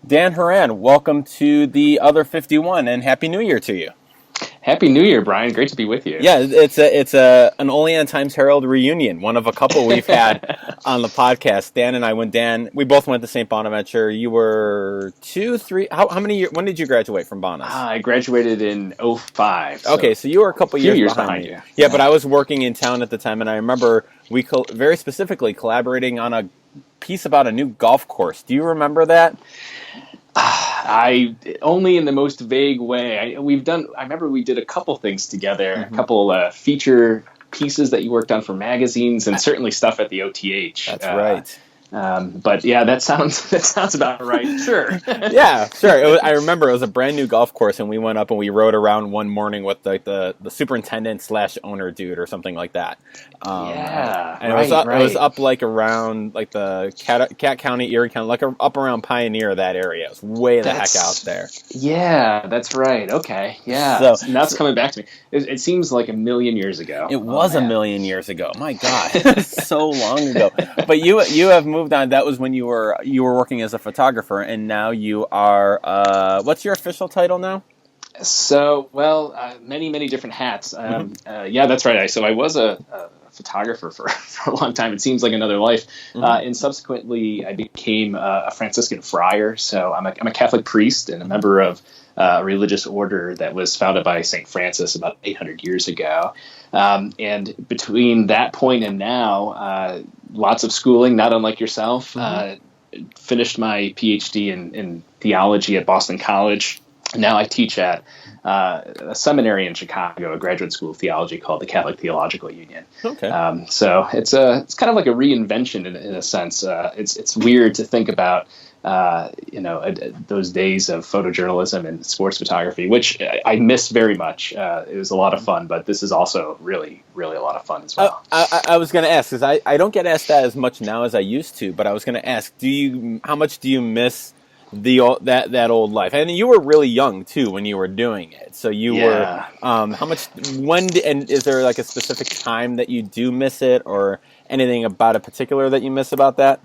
Dan Horan, welcome to the Other 51, and Happy New Year to you. Happy New Year, Brian. Great to be with you. Yeah, it's an Olean Times-Herald reunion, one of a couple we've had on the podcast. We both went to St. Bonaventure. You were 2, 3, how many years, when did you graduate from Bonas? I graduated in 2005. Okay, so you were a couple years behind you. Yeah, but I was working in town at the time, and I remember we very specifically collaborating on a piece about a new golf course. Do you remember that? I only in the most vague way. I remember we did a couple things together, a couple feature pieces that you worked on for magazines, and certainly stuff at the OTH. That's right. But yeah, that sounds about right. Sure. Yeah, sure. I remember it was a brand new golf course, and we went up and we rode around one morning with the superintendent / owner dude or something like that. And it was up like around like the Cat County, Erie County, like up around Pioneer, that area. It was way the heck out there. Yeah, that's right. Okay, yeah. So now it's coming back to me. It seems like a million years ago. It was a million years ago. My God, so long ago. But you have moved on. That was when you were working as a photographer, and now you are. What's your official title now? So, many different hats. Yeah, that's right. So I was a photographer for a long time. It seems like another life. And subsequently, I became a Franciscan friar. So I'm a Catholic priest and a member of a religious order that was founded by St. Francis about 800 years ago. And between that point and now, lots of schooling, not unlike yourself. Finished my PhD in theology at Boston College. Now I teach at a seminary in Chicago, a graduate school of theology called the Catholic Theological Union. Okay. So it's kind of like a reinvention in a sense. It's weird to think about those days of photojournalism and sports photography, which I miss very much. It was a lot of fun, but this is also really, really a lot of fun as well. I was going to ask, because I don't get asked that as much now as I used to, but I was going to ask, how much do you miss that old life? And you were really young too when you were doing it. So you were how much and is there like a specific time that you do miss it, or anything about it particular that you miss about that?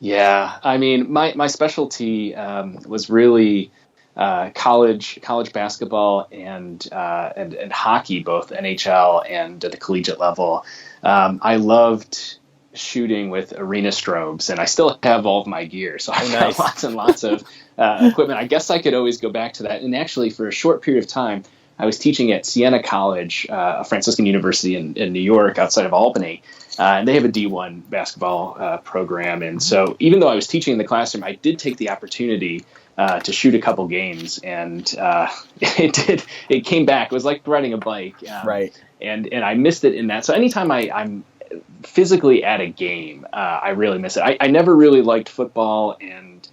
Yeah, I mean, my specialty was really college basketball and hockey, both NHL and at the collegiate level. I loved shooting with arena strobes, and I still have all of my gear, so I've got lots and lots of equipment. I guess I could always go back to that. And actually, for a short period of time, I was teaching at Siena College, a Franciscan university in New York, outside of Albany, and they have a D1 basketball program. And so, even though I was teaching in the classroom, I did take the opportunity to shoot a couple games, and it came back. It was like riding a bike, right? And I missed it in that. So anytime I'm physically at a game, I really miss it. I never really liked football and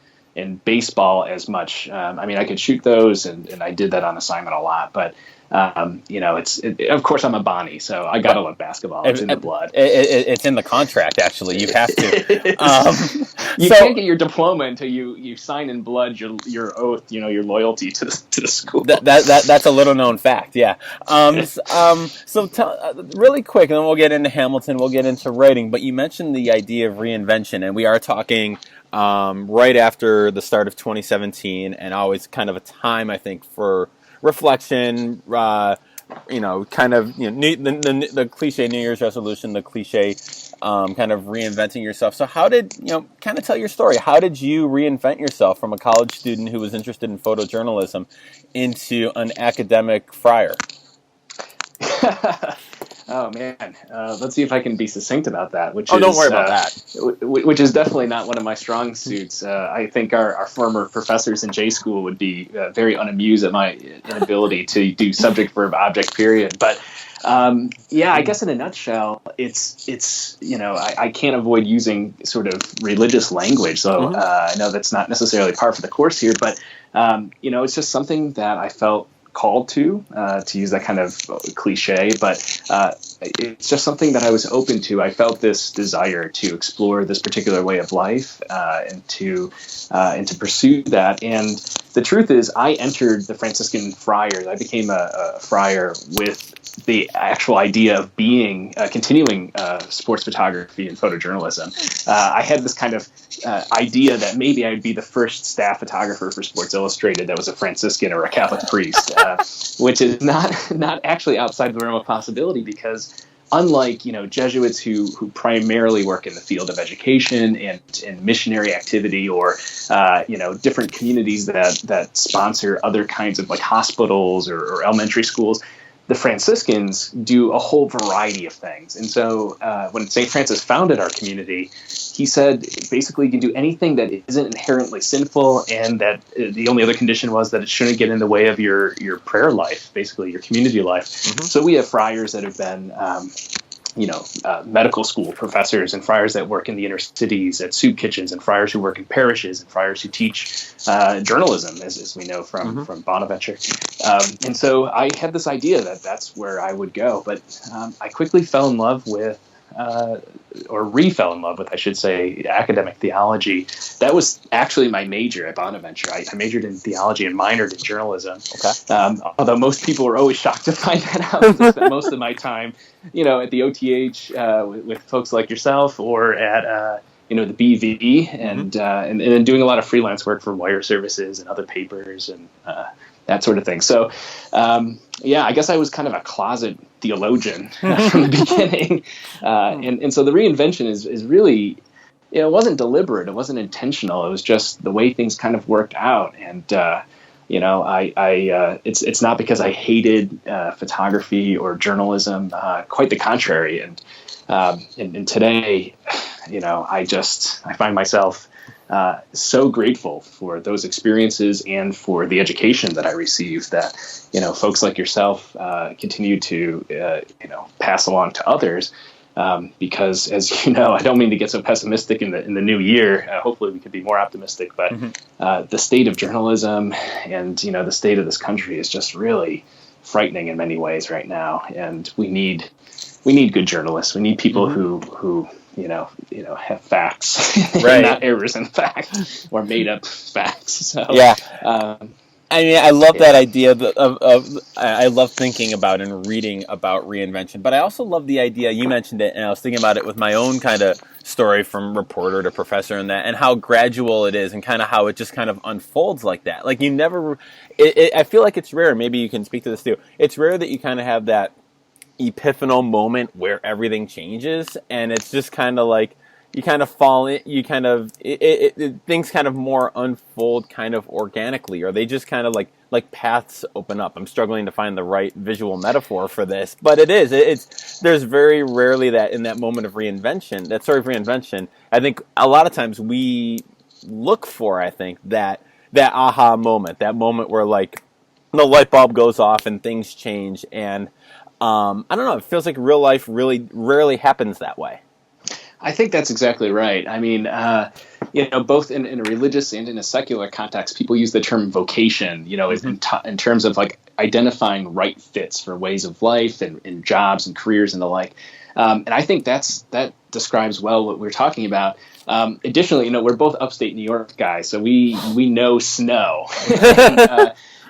baseball as much. I mean, I could shoot those, and I did that on assignment a lot, but of course I'm a Bonnie, so I gotta love basketball. It's in the blood. It's in the contract, actually. You have to. You can't get your diploma until you sign in blood your oath, your loyalty to the school. That's a little known fact, yeah. So tell really quick, and then we'll get into Hamilton, we'll get into writing, but you mentioned the idea of reinvention, and we are talking right after the start of 2017, and always kind of a time, I think, for reflection, the cliche New Year's resolution, the cliche kind of reinventing yourself. So how did, kind of tell your story. How did you reinvent yourself from a college student who was interested in photojournalism into an academic friar? Oh man, let's see if I can be succinct about that. Don't worry about that. Which is definitely not one of my strong suits. I think our former professors in J school would be very unamused at my inability to do subject verb object period. But I guess in a nutshell, it's I can't avoid using sort of religious language. So I know that's not necessarily par for the course here, but it's just something that I felt called to use that kind of cliche, but it's just something that I was open to. I felt this desire to explore this particular way of life and to pursue that. And the truth is, I entered the Franciscan friars. I became a friar with the actual idea of being continuing sports photography and photojournalism, I had this kind of idea that maybe I would be the first staff photographer for Sports Illustrated that was a Franciscan or a Catholic priest, which is not actually outside the realm of possibility, because unlike, Jesuits who primarily work in the field of education and missionary activity, or different communities that sponsor other kinds of like hospitals or elementary schools, the Franciscans do a whole variety of things. And so when St. Francis founded our community, he said basically you can do anything that isn't inherently sinful, and that the only other condition was that it shouldn't get in the way of your prayer life, basically your community life. Mm-hmm. So we have friars that have been medical school professors, and friars that work in the inner cities at soup kitchens, and friars who work in parishes, and friars who teach journalism, as we know from Bonaventure. And so I had this idea that that's where I would go. But I quickly fell in love with, or re-fell in love with, I should say, academic theology. That was actually my major at Bonaventure. I majored in theology and minored in journalism. Okay. Although most people were always shocked to find that out. I spent most of my time, at the OTH with folks like yourself, or at the BV, and then doing a lot of freelance work for wire services and other papers and that sort of thing. So, I guess I was kind of a closet theologian from the beginning. And so the reinvention is really, it wasn't deliberate. It wasn't intentional. It was just the way things kind of worked out. And, it's not because I hated photography or journalism, quite the contrary. And today, I find myself so grateful for those experiences and for the education that I received, that, folks like yourself continue to, pass along to others. Because, as you know, I don't mean to get so pessimistic in the new year. Hopefully we could be more optimistic, but the state of journalism and, the state of this country is just really frightening in many ways right now. And we need good journalists. We need people who have facts, right. Not errors in fact, or made up facts. So, yeah. I love that idea I love thinking about and reading about reinvention, but I also love the idea, you mentioned it, and I was thinking about it with my own kind of story from reporter to professor, and how gradual it is, and kind of how it just kind of unfolds like that. Like you never, I feel like it's rare, maybe you can speak to this too, it's rare that you kind of have that epiphanal moment where everything changes, and it's just kind of like you kind of fall in, you kind of things kind of more unfold kind of organically, or they just kind of like paths open up. I'm struggling to find the right visual metaphor for this, but there's very rarely that in that moment of reinvention. I think a lot of times we look for, I think, that aha moment, that moment where like the light bulb goes off and things change, and I don't know, it feels like real life really rarely happens that way. I think that's exactly right. I mean, both in a religious and in a secular context, people use the term vocation, in terms of like identifying right fits for ways of life and jobs and careers and the like. And I think that describes well what we're talking about. Additionally, we're both upstate New York guys, so we know snow.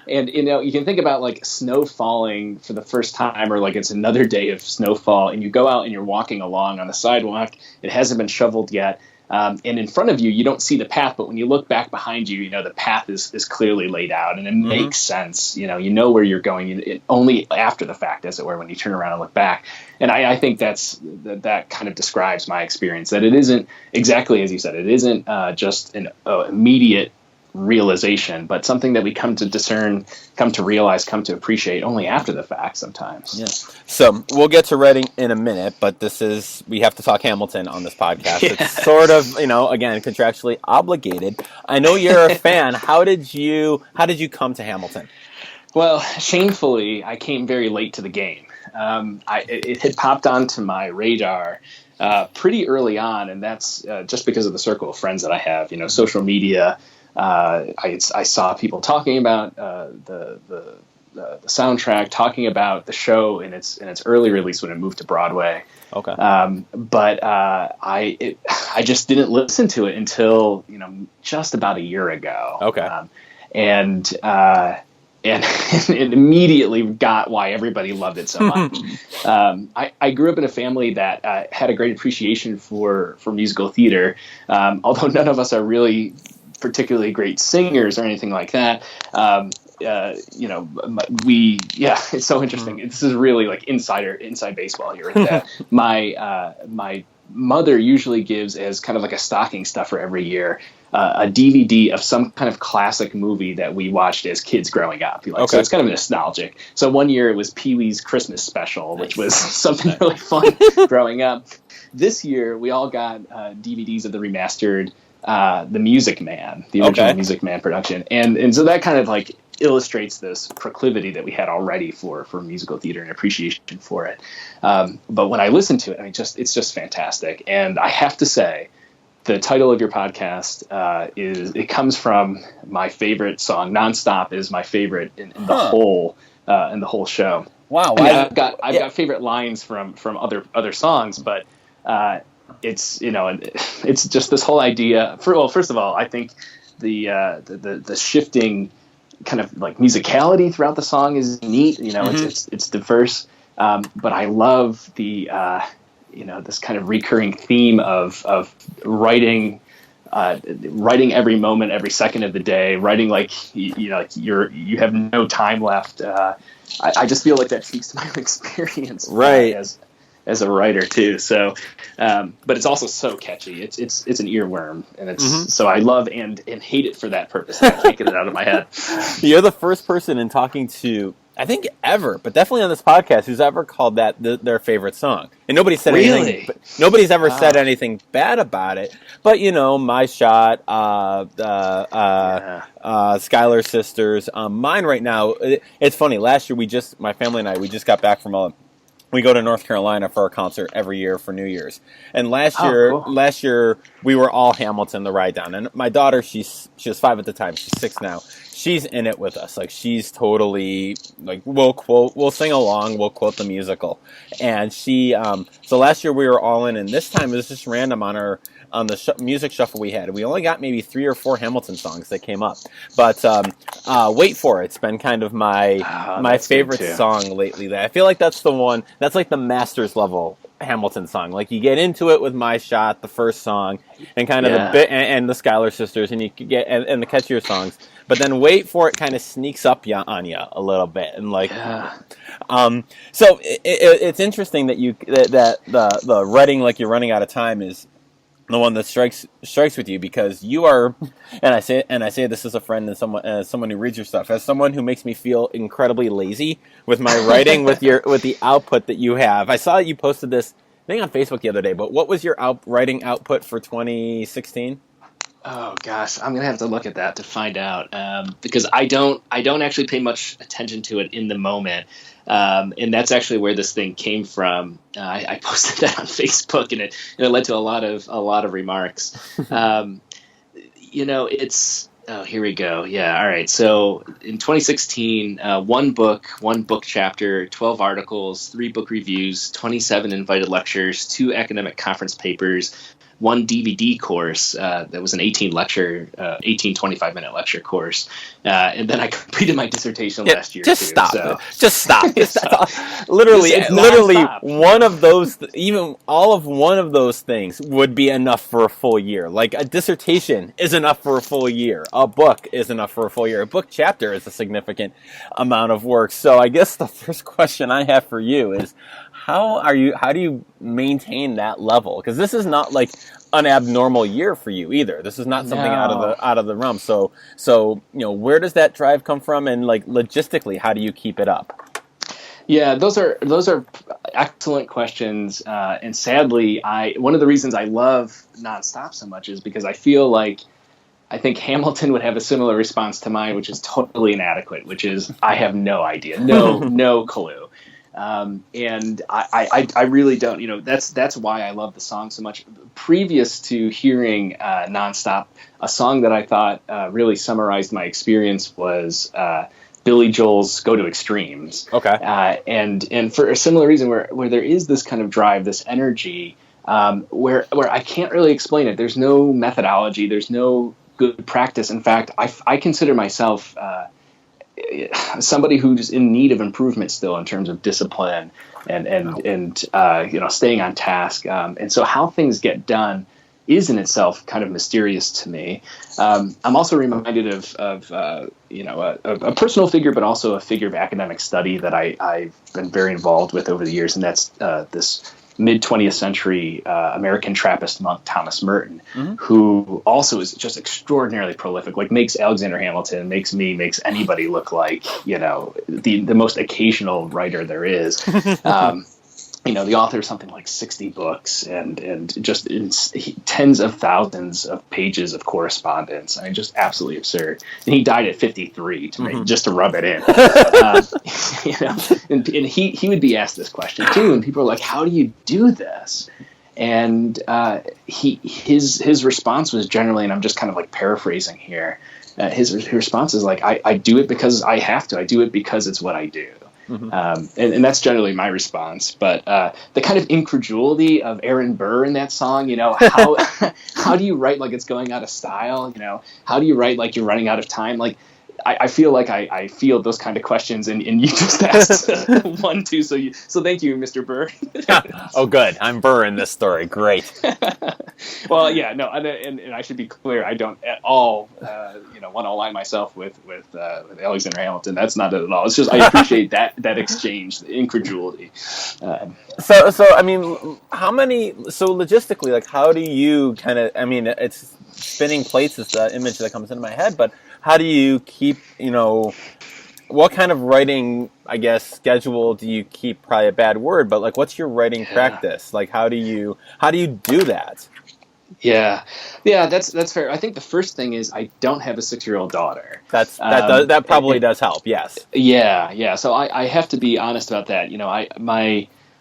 And, you can think about like snow falling for the first time, or like it's another day of snowfall, and you go out and you're walking along on the sidewalk. It hasn't been shoveled yet. And in front of you, you don't see the path. But when you look back behind you, the path is clearly laid out, and it makes sense. You know where you're going only after the fact, as it were, when you turn around and look back. And I think that kind of describes my experience, that it isn't exactly as you said. It isn't just an immediate realization, but something that we come to discern, come to realize, come to appreciate only after the fact sometimes. Yeah. So we'll get to Reading in a minute, but we have to talk Hamilton on this podcast. Yeah. It's sort of, again, contractually obligated. I know you're a fan. How did you come to Hamilton? Well, shamefully, I came very late to the game. It had popped onto my radar pretty early on, and that's just because of the circle of friends that I have, social media. I saw people talking about the soundtrack, talking about the show in its early release when it moved to Broadway. Okay. But I just didn't listen to it until just about a year ago. Okay. and it immediately got why everybody loved it so much. I grew up in a family that had a great appreciation for musical theater, although none of us are really particularly great singers or anything like that. It's so interesting. This is really like inside baseball here. That my mother usually gives as kind of like a stocking stuffer every year a DVD of some kind of classic movie that we watched as kids growing up. So it's kind of nostalgic. So one year it was Pee-wee's Christmas Special, which was something really fun growing up. This year we all got DVDs of the remastered The Music Man, the original Music Man production. And so that kind of like illustrates this proclivity that we had already for musical theater and appreciation for it. But when I listen to it, it's just fantastic. And I have to say, the title of your podcast it comes from my favorite song. Nonstop is my favorite in the whole show. Wow. I've got favorite lines from other songs, but it's it's just this whole idea. First of all, I think the shifting kind of like musicality throughout the song is neat. It's diverse, but I love the this kind of recurring theme of writing every moment, every second of the day, writing like you have no time left. I just feel like that speaks to my experience, right? As a writer too. So, but it's also so catchy. It's an earworm, and it's so I love and hate it for that purpose. I can't get it out of my head. You're the first person in talking to, I think ever, but definitely on this podcast, who's ever called that their favorite song. And nobody said anything. Nobody's ever said anything bad about it. But My Shot, Schuyler Sisters, mine right now. It's funny. Last year my family and I just got back from we go to North Carolina for a concert every year for New Year's. And last year we were all Hamilton the ride down. And my daughter, she was 5 at the time. She's 6 now. She's in it with us. Like, she's totally like, we'll sing along, we'll quote the musical. And she so last year we were all in, and this time it was just random on the music shuffle we had. We only got maybe 3 or 4 Hamilton songs that came up. But Wait For It's been kind of my favorite song lately. I feel like that's the one, that's like the master's level Hamilton song. Like, you get into it with My Shot, the first song, and kind of the bit, and the Schuyler Sisters, and you could get and the catchier songs. But then Wait For It kind of sneaks up on you a little bit, and like, so it's interesting that that the writing like you're running out of time is the one that strikes with you, because you are, and I say this as a friend and someone who reads your stuff, as someone who makes me feel incredibly lazy with my writing, with the output that you have. I saw that you posted this thing on Facebook the other day, but what was your writing output for 2016? Oh gosh, I'm gonna have to look at that to find out, because I don't actually pay much attention to it in the moment, and that's actually where this thing came from. I posted that on Facebook, and it led to a lot of remarks. It's here we go. Yeah, all right. So in 2016, one book chapter, 12 articles, 3 book reviews, 27 invited lectures, 2 academic conference papers, 1 DVD course that was an 18 25-minute lecture course. And then I completed my dissertation last year. Just too, stop. Just stop. Literally, one of those, even all of one of those things would be enough for a full year. Like, a dissertation is enough for a full year. A book is enough for a full year. A book chapter is a significant amount of work. So I guess the first question I have for you is, how do you maintain that level? Because this is not like an abnormal year for you either. This is not something out of the realm. So where does that drive come from, and like logistically, how do you keep it up? Yeah, those are excellent questions. And sadly, one of the reasons I love Nonstop so much is because I think Hamilton would have a similar response to mine, which is totally inadequate, which is I have no idea, no clue. And I really don't, that's why I love the song so much. Previous to hearing Nonstop, a song that I thought really summarized my experience was Billy Joel's Go to Extremes. Okay. And for a similar reason, where there is this kind of drive, this energy, where I can't really explain it. There's no methodology. There's no good practice. In fact, I consider myself somebody who's in need of improvement still in terms of discipline and staying on task. And so how things get done is in itself kind of mysterious to me. I'm also reminded of a personal figure, but also a figure of academic study that I've been very involved with over the years, and that's this mid-20th century American Trappist monk Thomas Merton, who also is just extraordinarily prolific, like makes Alexander Hamilton, makes me, makes anybody look like, the most occasional writer there is. The author of something like 60 books and just tens of thousands of pages of correspondence. I mean, just absolutely absurd. And he died at 53 just to rub it in. And he would be asked this question too, and people are like, "How do you do this?" And his response was generally, and I'm just kind of like paraphrasing here. His response is like, "I do it because I have to. I do it because it's what I do." And that's generally my response. But the kind of incredulity of Aaron Burr in that song, how do you write like it's going out of style? How do you write like you're running out of time? Like, I feel like I feel those kind of questions, and you just asked one, too. So thank you, Mr. Burr. Oh, good. I'm Burr in this story. Great. Well, yeah, no, and I should be clear. I don't at all, want to align myself with Alexander Hamilton. That's not it at all. It's just I appreciate that exchange, the incredulity. So I mean, logistically, like, how do you kind of? I mean, it's spinning plates is the image that comes into my head, but how do you keep? What kind of writing, I guess, schedule do you keep? Probably a bad word, but like, what's your writing practice? Like, how do you do that? Yeah, that's fair. I think the first thing is I don't have a 6-year-old daughter. That probably does help. Yes. Yeah. So I have to be honest about that.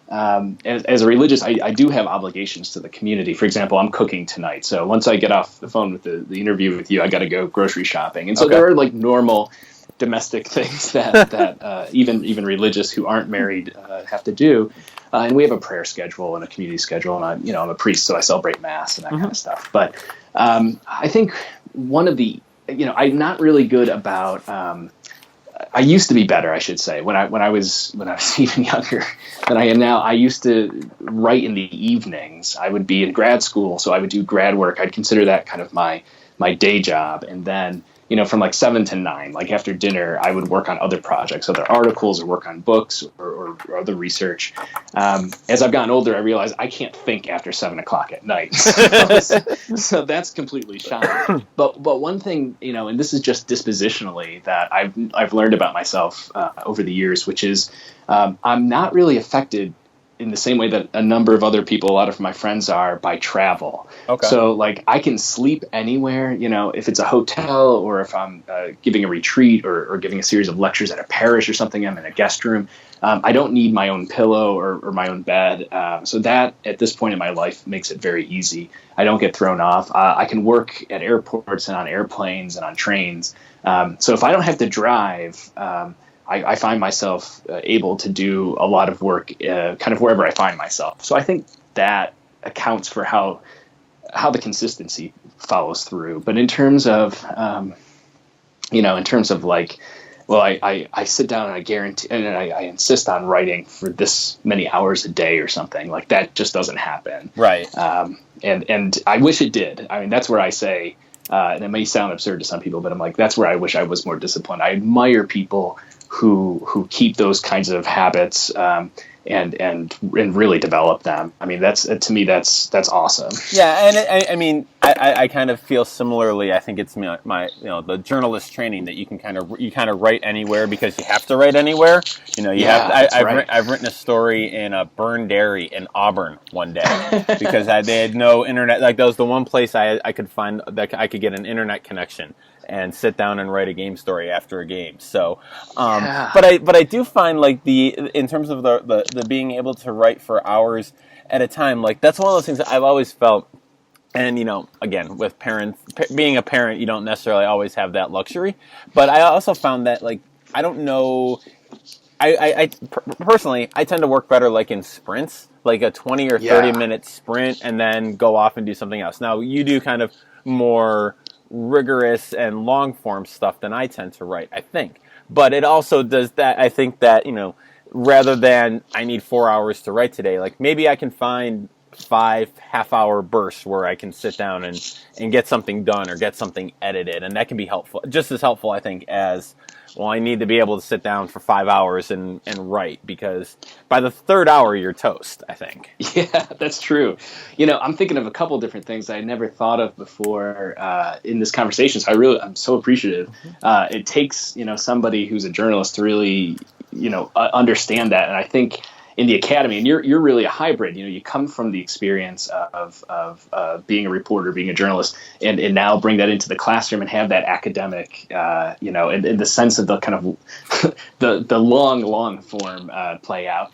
As a religious, I do have obligations to the community. For example, I'm cooking tonight, so once I get off the phone with the interview with you, I got to go grocery shopping, and so there are like normal domestic things that even religious who aren't married have to do. And we have a prayer schedule and a community schedule, and I'm a priest, so I celebrate Mass and that kind of stuff. But I think one of the, I'm not really good about. I used to be better, I should say. When I was even younger than I am now, I used to write in the evenings. I would be in grad school, so I would do grad work. I'd consider that kind of my day job, and then. From like 7 to 9, like after dinner, I would work on other projects, other articles, or work on books or other research. As I've gotten older, I realized I can't think after 7 o'clock at night. So that's completely shot. But one thing, and this is just dispositionally that I've learned about myself over the years, which is I'm not really affected in the same way that a number of other people, a lot of my friends are, by travel. Okay. So like I can sleep anywhere, if it's a hotel or if I'm giving a retreat or giving a series of lectures at a parish or something, I'm in a guest room. I don't need my own pillow or my own bed. So that at this point in my life makes it very easy. I don't get thrown off. I can work at airports and on airplanes and on trains. So if I don't have to drive, I find myself able to do a lot of work kind of wherever I find myself. So I think that accounts for how the consistency follows through. But in terms of, like, well, I sit down and I guarantee, and I insist on writing for this many hours a day or something, like that just doesn't happen. Right. And I wish it did. I mean, that's where I say, and it may sound absurd to some people, but I'm like, that's where I wish I was more disciplined. I admire people who keep those kinds of habits and really develop them. I mean, that's to me that's awesome. Yeah, and I kind of feel similarly. I think it's my the journalist training that you kind of write anywhere because you have to write anywhere. I've written a story in a Burn Dairy in Auburn one day because they had no internet. Like that was the one place I could find that I could get an internet connection and sit down and write a game story after a game. So, but I do find like in terms of the being able to write for hours at a time, like that's one of those things that I've always felt. And again, with being a parent, you don't necessarily always have that luxury. But I also found that like I don't know. I personally tend to work better like in sprints, like a 20 or 30 minute sprint, and then go off and do something else. Now you do kind of more rigorous and long form stuff than I tend to write, I think. But it also does that. I think that, rather than I need 4 hours to write today, like maybe I can find 5 half-hour bursts where I can sit down and get something done or get something edited, and that can be helpful, just as helpful, I think, as, well, I need to be able to sit down for 5 hours and write, because by the third hour you're toast, I think. Yeah, that's true. I'm thinking of a couple different things I never thought of before in this conversation. So I'm so appreciative. It takes, somebody who's a journalist to really, understand that. And I think in the academy, and you're really a hybrid. You come from the experience of being a reporter, being a journalist, and now bring that into the classroom and have that academic, in the sense of the kind of the long form play out.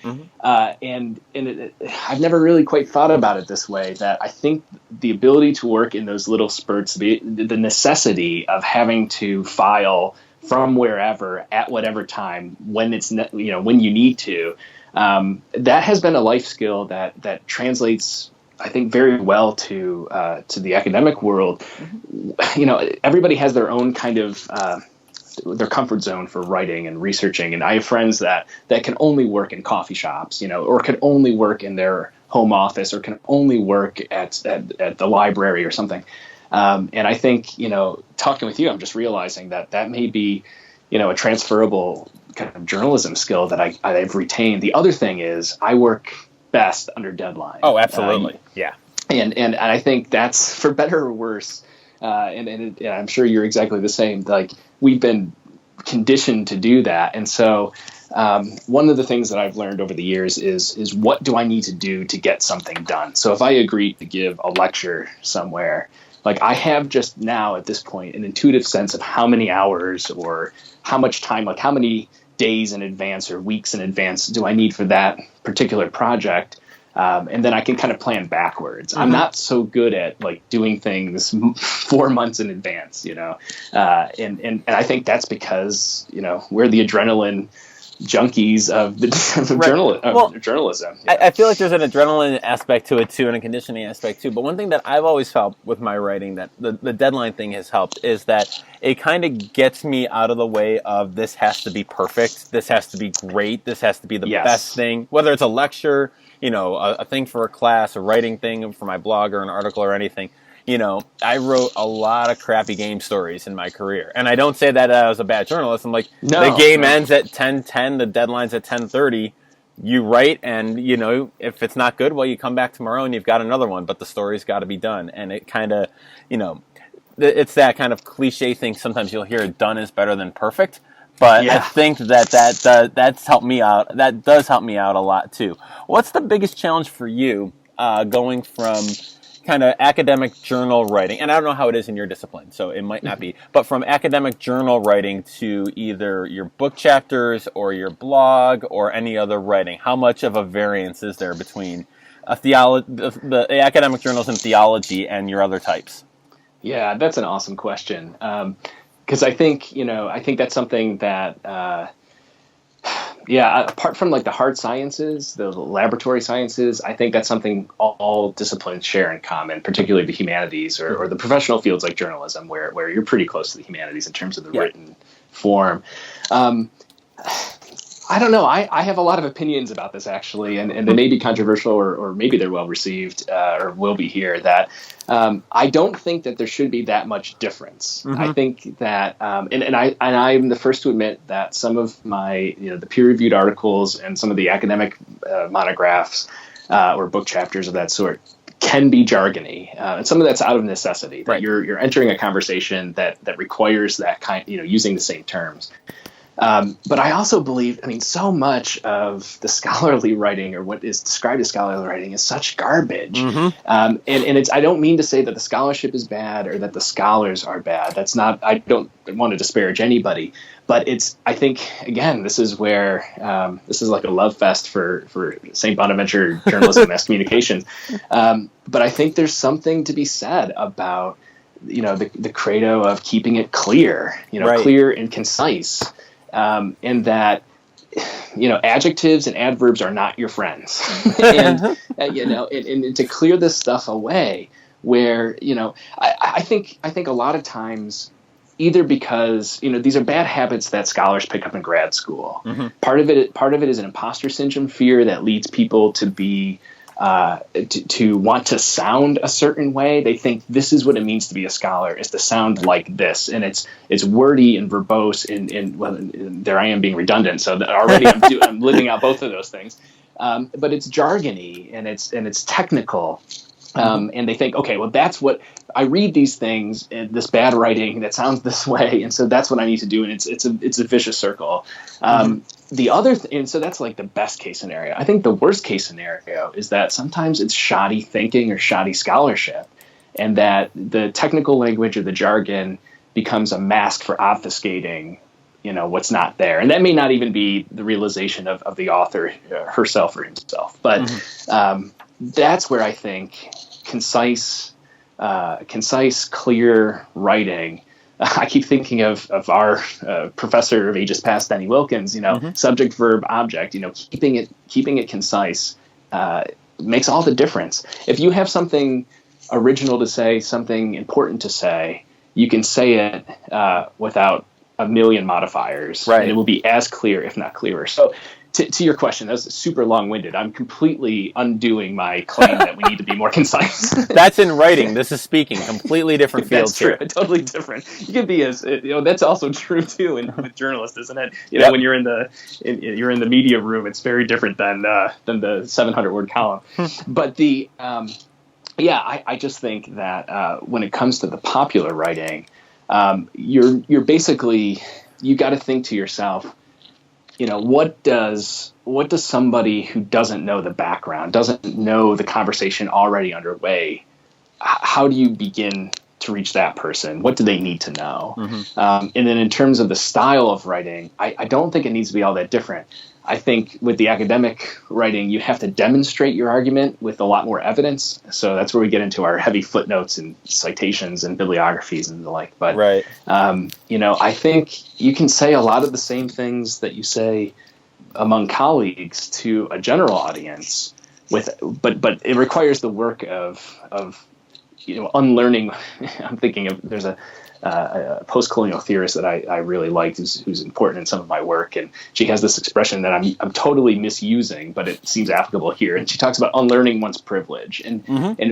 And I've never really quite thought about it this way. That I think the ability to work in those little spurts, the necessity of having to file from wherever at whatever time when it's when you need to. That has been a life skill that translates, I think, very well to the academic world. Everybody has their own kind of their comfort zone for writing and researching, and I have friends that can only work in coffee shops, or can only work in their home office, or can only work at the library or something. And I think, talking with you, I'm just realizing that may be, a transferable kind of journalism skill that I've retained. The other thing is I work best under deadline. Oh, absolutely. Yeah. And I think that's for better or worse. And I'm sure you're exactly the same. Like, we've been conditioned to do that. And so one of the things that I've learned over the years is what do I need to do to get something done? So if I agree to give a lecture somewhere, like, I have just now at this point an intuitive sense of how many hours or how much time, like how many days in advance or weeks in advance do I need for that particular project. And then I can kind of plan backwards. I'm not so good at like doing things 4 months in advance, and I think that's because, we're the adrenaline junkies of journalism. I feel like there's an adrenaline aspect to it too, and a conditioning aspect too. But one thing that I've always felt with my writing that the deadline thing has helped is that it kind of gets me out of the way of this has to be perfect, this has to be great, this has to be the best thing, whether it's a lecture, a thing for a class, a writing thing for my blog or an article or anything. I wrote a lot of crappy game stories in my career. And I don't say that I was a bad journalist. I'm like, the game ends at 10:10, the deadline's at 10:30. You write, and, if it's not good, well, you come back tomorrow and you've got another one. But the story's got to be done. And it kind of, it's that kind of cliche thing. Sometimes you'll hear done is better than perfect. But I think that's helped me out. That does help me out a lot, too. What's the biggest challenge for you going from kind of academic journal writing, and I don't know how it is in your discipline, so it might not be, but from academic journal writing to either your book chapters or your blog or any other writing? How much of a variance is there between the academic journals in theology and your other types? Yeah, that's an awesome question. Because I think that's something that, apart from like the hard sciences, the laboratory sciences, I think that's something all disciplines share in common, particularly the humanities or the professional fields like journalism, where you're pretty close to the humanities in terms of the written form. I don't know. I have a lot of opinions about this, actually, and they may be controversial or maybe they're well received or will be here, that I don't think that there should be that much difference. I think that, and I'm the first to admit that some of my, the peer-reviewed articles and some of the academic monographs or book chapters of that sort can be jargony, and some of that's out of necessity. That you're entering a conversation that requires that kind, using the same terms. But I also believe, so much of the scholarly writing, or what is described as scholarly writing, is such garbage. And it's, I don't mean to say that the scholarship is bad or that the scholars are bad. That's not, I don't want to disparage anybody, but it's, I think, again, this is where, this is like a love fest for St. Bonaventure journalism and mass communications. But I think there's something to be said about, the credo of keeping it clear, clear and concise. And that, adjectives and adverbs are not your friends. And, and to clear this stuff away where, I think a lot of times either because, these are bad habits that scholars pick up in grad school. Mm-hmm. Part of it is an imposter syndrome fear that leads people to be to want to sound a certain way. They think this is what it means to be a scholar, is to sound like this, and it's wordy and verbose. And there I am being redundant. So that already I'm living out both of those things. But it's jargony and it's technical. And they think, okay, well, that's what I read these things and this bad writing that sounds this way, and so that's what I need to do, and it's a vicious circle. And so that's like the best case scenario. I think the worst case scenario is that sometimes it's shoddy thinking or shoddy scholarship, and that the technical language or the jargon becomes a mask for obfuscating, what's not there, and that may not even be the realization of the author herself or himself, but that's where I think concise, clear writing. I keep thinking of our professor of ages past, Denny Wilkins. Subject, verb, object. Keeping it concise makes all the difference. If you have something original to say, something important to say, you can say it without a million modifiers, right? And it will be as clear, if not clearer. So, to your question, that was super long-winded. I'm completely undoing my claim that we need to be more concise. That's in writing. This is speaking. Completely different field. That's true. Totally different. You can be that's also true too with journalists, isn't it? When you're in the media room, it's very different than the 700-word column. But I just think that when it comes to the popular writing, you're basically, you got to think to yourself, what does somebody who doesn't know the background, doesn't know the conversation already underway, how do you begin to reach that person? What do they need to know? And then in terms of the style of writing, I don't think it needs to be all that different. I think with the academic writing, you have to demonstrate your argument with a lot more evidence. So that's where we get into our heavy footnotes and citations and bibliographies and the like. But, right. I think you can say a lot of the same things that you say among colleagues to a general audience, but it requires the work of unlearning. I'm thinking of, there's a post-colonial theorist that I really liked, who's important in some of my work, and she has this expression that I'm totally misusing, but it seems applicable here. And she talks about unlearning one's privilege, and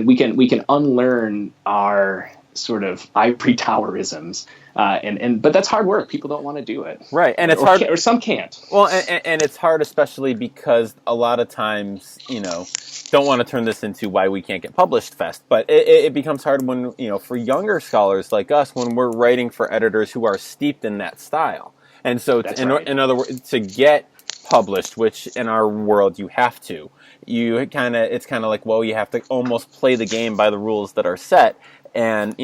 we can unlearn our sort of ivory towerisms, but that's hard work. People don't want to do it, right? And it's hard, or some can't. Well, and it's hard, especially because a lot of times, don't want to turn this into why we can't get published fest, but it becomes hard when, for younger scholars like us, when we're writing for editors who are steeped in that style. And so in other words, to get published, which in our world you have to, it's kind of like, well, you have to almost play the game by the rules that are set. And,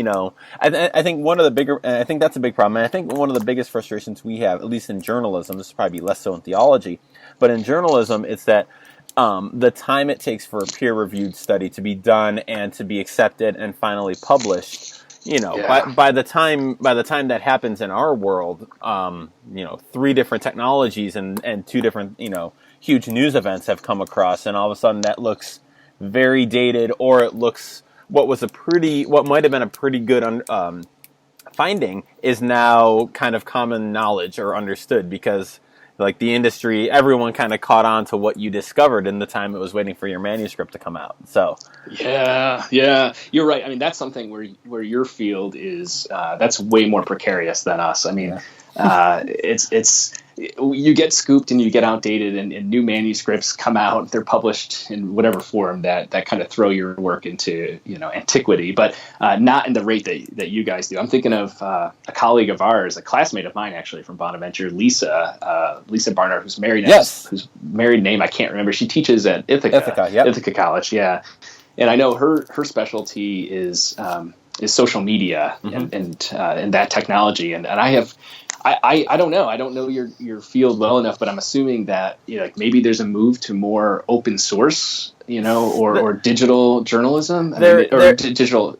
I think I think that's a big problem. And I think one of the biggest frustrations we have, at least in journalism, this is probably less so in theology, but in journalism, it's that the time it takes for a peer-reviewed study to be done and to be accepted and finally published, by the time that happens in our world, 3 different technologies and 2 different, huge news events have come across, and all of a sudden that looks very dated, or it looks what might have been a pretty good finding is now kind of common knowledge or understood, because like the industry, everyone kind of caught on to what you discovered in the time it was waiting for your manuscript to come out. So yeah, you're right. I mean, that's something where your field is that's way more precarious than us. I mean, it's you get scooped and you get outdated, and new manuscripts come out. They're published in whatever form that kind of throw your work into antiquity, but not in the rate that you guys do. I'm thinking of a colleague of ours, a classmate of mine actually from Bonaventure, Lisa Barnard, who's married. Whose married name I can't remember. She teaches at Ithaca College. Yeah, and I know her specialty is social media and that technology, and I don't know. I don't know your field well enough, but I'm assuming that maybe there's a move to more open source, or digital journalism, digital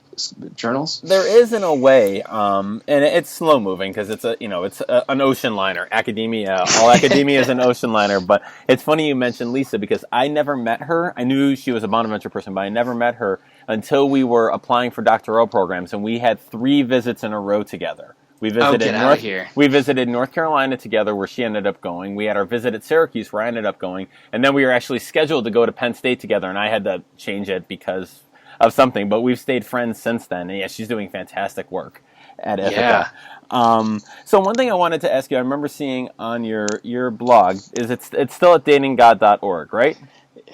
journals. There is in a way, and it's slow moving because it's an ocean liner. All academia is an ocean liner. But it's funny you mentioned Lisa, because I never met her. I knew she was a Bonaventure person, but I never met her until we were applying for doctoral programs, and we had 3 visits in a row together We visited get out of here. We visited North Carolina together, where she ended up going. We had our visit at Syracuse, where I ended up going, and then we were actually scheduled to go to Penn State together, and I had to change it because of something. But we've stayed friends since then. And yeah, she's doing fantastic work at Ithaca. Yeah. So one thing I wanted to ask you, I remember seeing on your blog, is it's still at datinggod.org, right?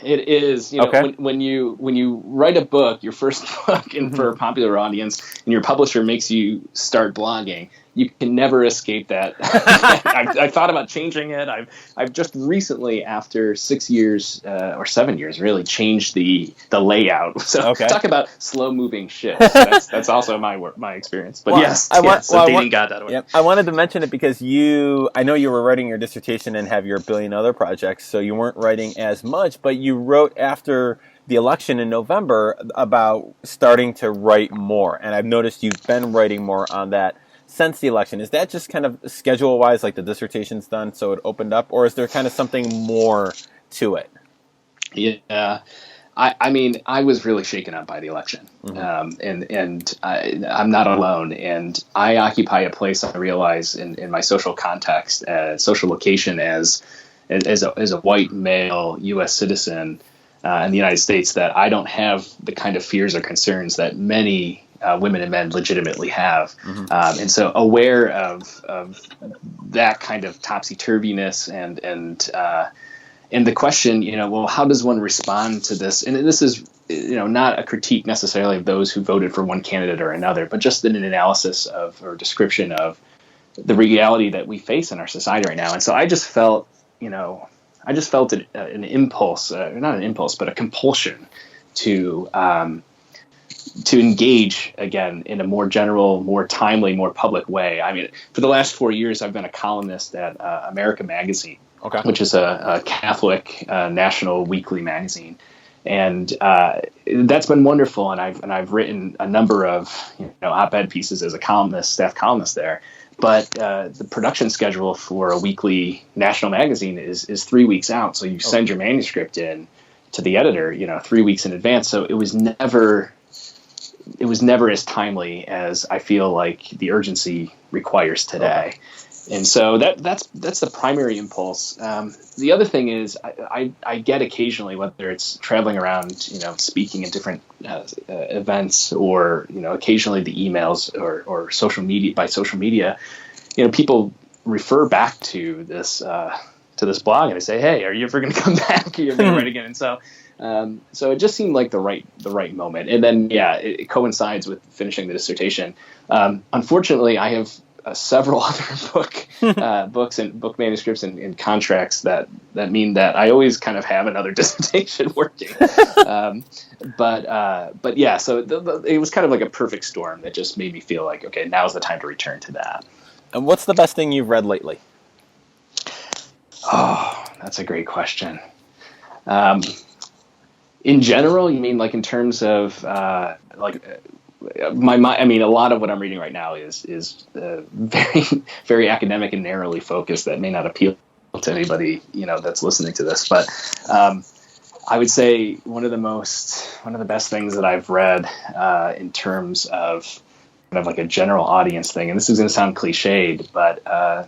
It is. You know, Okay. when you write a book, your first book, and for a popular audience, and your publisher makes you start blogging, you can never escape that. I thought about changing it. I've just recently, after 6 years or 7 years, really changed the layout. So talk about slow moving ships. That's also my experience. But datinggod.org. Yep. I wanted to mention it because I know you were writing your dissertation and have your billion other projects, so you weren't writing as much, but you wrote after the election in November about starting to write more. And I've noticed you've been writing more on that since the election. Is that just kind of schedule-wise, like the dissertation's done, so it opened up, or is there kind of something more to it? Yeah. I mean, I was really shaken up by the election, and I'm not alone. And I occupy a place, I realize, in my social context, social location, as a white male U.S. citizen in the United States, that I don't have the kind of fears or concerns that many women and men legitimately have. And so aware of that kind of topsy-turviness and the question, well, how does one respond to this? And this is, not a critique necessarily of those who voted for one candidate or another, but just an analysis of or description of the reality that we face in our society right now. And so I just felt, an impulse, not an impulse, but a compulsion to engage again in a more general, more timely, more public way. I mean, for the last 4 years, I've been a columnist at America Magazine, which is a Catholic national weekly magazine, and that's been wonderful. And I've written a number of op-ed pieces as a columnist, staff columnist there. But the production schedule for a weekly national magazine is 3 weeks out. So you send your manuscript in to the editor, 3 weeks in advance. So it was never as timely as I feel like the urgency requires today. And so that's the primary impulse. The other thing is I get occasionally, whether it's traveling around, speaking at different events, or occasionally the emails or social media, people refer back to this blog and they say, "Hey, are you ever going to come back? Are you ever going to write again?" And so it just seemed like the right moment. And then it coincides with finishing the dissertation. Unfortunately, I have several other books and book manuscripts and contracts that mean that I always kind of have another dissertation working. But yeah, so it was kind of like a perfect storm that just made me feel like, okay, now's the time to return to that. And what's the best thing you've read lately? Oh, that's a great question. In general, you mean like in terms of my mind? I mean, a lot of what I'm reading right now is very, very academic and narrowly focused. That may not appeal to anybody that's listening to this, but I would say one of the best things that I've read in terms of kind of like a general audience thing, and this is going to sound cliched, but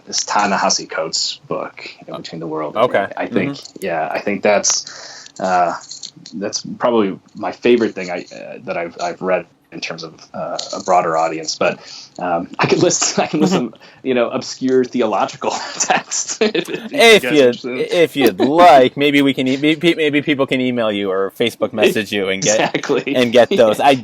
this Ta-Nehisi Coates book, Between the World. Okay. I think, I think that's probably my favorite thing that I've read in terms of a broader audience. But I can list some obscure theological texts if you'd like. Maybe people can email you or Facebook message you and get those. I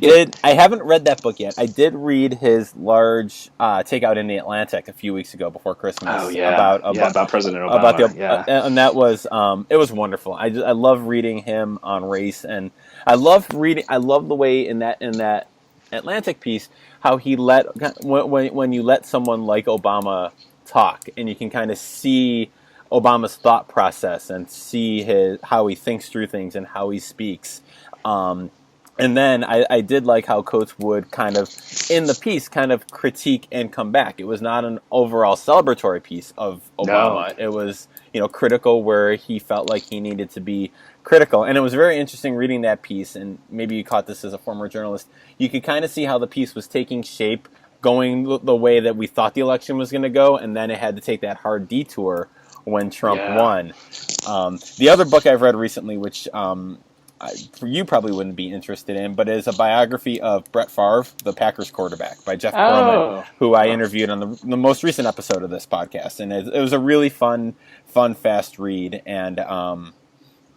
haven't read that book yet. I did read his large takeout in the Atlantic a few weeks ago before Christmas. Oh yeah, about President Obama. And that was it was wonderful. I love reading him on race, and I love the way in that Atlantic piece how he when you let someone like Obama talk, and you can kind of see Obama's thought process and see how he thinks through things and how he speaks. And then I did like how Coates would kind of, in the piece, kind of critique and come back. It was not an overall celebratory piece of Obama. No. It was, critical where he felt like he needed to be critical. And it was very interesting reading that piece, and maybe you caught this as a former journalist. You could kind of see how the piece was taking shape going the way that we thought the election was going to go, and then it had to take that hard detour when Trump won. The other book I've read recently, which you probably wouldn't be interested in, but is a biography of Brett Favre, the Packers quarterback, by Jeff Perlman, who I interviewed on the most recent episode of this podcast. And it was a really fun, fast read. And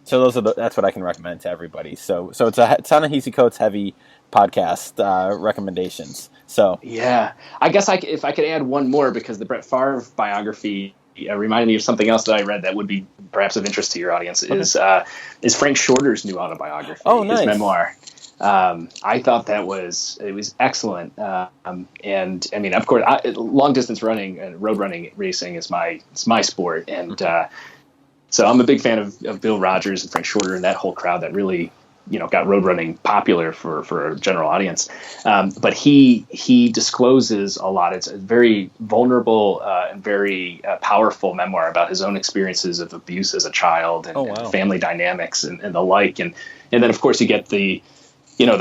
so that's what I can recommend to everybody. So it's a Ta-Nehisi Coates heavy podcast recommendations. So yeah, I guess if I could add one more, because the Brett Favre biography reminded me of something else that I read that would be perhaps of interest to your audience. Is Frank Shorter's new autobiography, nice. His memoir. I thought it was excellent. And I mean, of course, long distance running and road running racing is my sport, and so I'm a big fan of Bill Rogers and Frank Shorter and that whole crowd that really got road running popular for a general audience. But he discloses a lot. It's a very vulnerable and very powerful memoir about his own experiences of abuse as a child and family dynamics and the like. And then, of course, you get the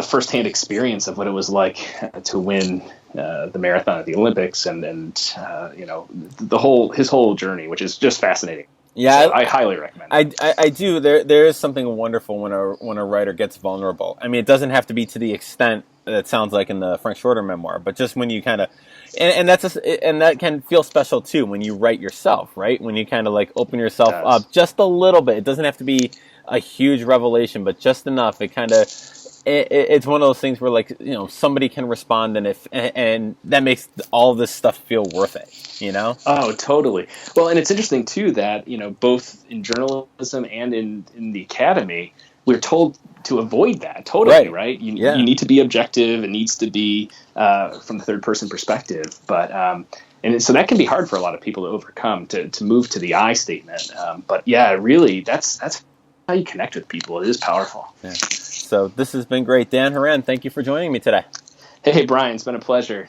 firsthand experience of what it was like to win the marathon at the Olympics and his whole journey, which is just fascinating. Yeah, so I highly recommend it. I do. There is something wonderful when a writer gets vulnerable. I mean, it doesn't have to be to the extent that it sounds like in the Frank Shorter memoir, but just when you kind of, and that can feel special too when you write yourself, right? When you kind of like open yourself up just a little bit. It doesn't have to be a huge revelation, but just enough. It kind of. It's one of those things where, like, somebody can respond, and that makes all this stuff feel worth it, Oh, totally. Well, and it's interesting too that both in journalism and in the academy, we're told to avoid that totally, right? You need to be objective. It needs to be from the third person perspective, but and so that can be hard for a lot of people to overcome, to move to the I statement. But yeah, really, that's how you connect with people. It is powerful. Yeah. So this has been great. Dan Horan, thank you for joining me today. Hey, Brian, it's been a pleasure.